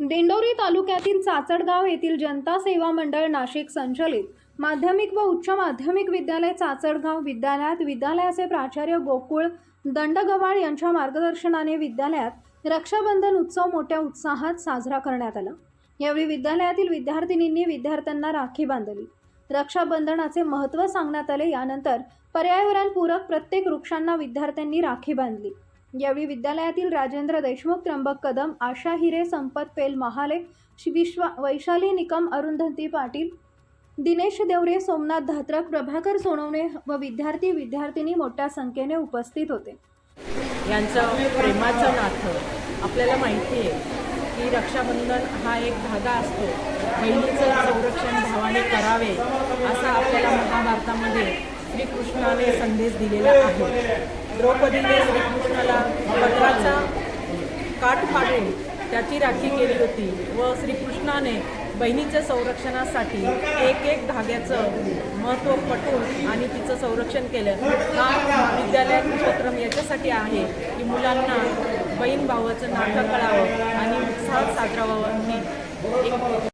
दिंडोरी तालुक्यातील चाचडगाव येथील जनता सेवा मंडळ नाशिक संचलित माध्यमिक व उच्च माध्यमिक विद्यालय चाचडगाव विद्यालयात विद्यालयाचे प्राचार्य गोकुळ दंडगवाळ यांच्या मार्गदर्शनाने विद्यालयात रक्षाबंधन उत्सव मोठ्या उत्साहात साजरा करण्यात आला। यावेळी विद्यालयातील विद्यार्थिनींनी विद्यार्थ्यांना राखी बांधली। रक्षाबंधनाचे महत्त्व सांगण्यात आले। यानंतर पर्यावरणपूरक प्रत्येक वृक्षांना विद्यार्थ्यांनी राखी बांधली। यावेळी विद्यालयातील राजेंद्र देशमुख, त्र्यंबक कदम, आशा हिरे, संपत पेल महाले, वैशाली निकम, अरुंधती पाटील, दिनेश देवरे, सोमनाथ धात्रक, प्रभाकर सोनवणे व विद्यार्थी-विद्यार्थिनी मोठ्या संख्येने उपस्थित होते। यांचं प्रेमाचं नातं आपल्याला माहिती आहे की रक्षाबंधन हा एक धागा असतो। बहिणीचं संरक्षण भावाने करावे असा आपल्याला महाभारतामध्ये श्रीकृष्णाने संदेश दिलेला आहे। द्रौपदीने श्रीकृष्णाला पत्राचा काठ फाडून त्याची राखी केली होती व श्रीकृष्णाने बहिणीच्या संरक्षणासाठी एक धाग्याचं महत्त्व पटवून आणि तिचं संरक्षण केलं। हा विद्यालय उपक्रम याच्यासाठी आहे की मुलांना बहीण भावाचं नातं कळावं आणि उत्साहात साजरा व्हावं ही एक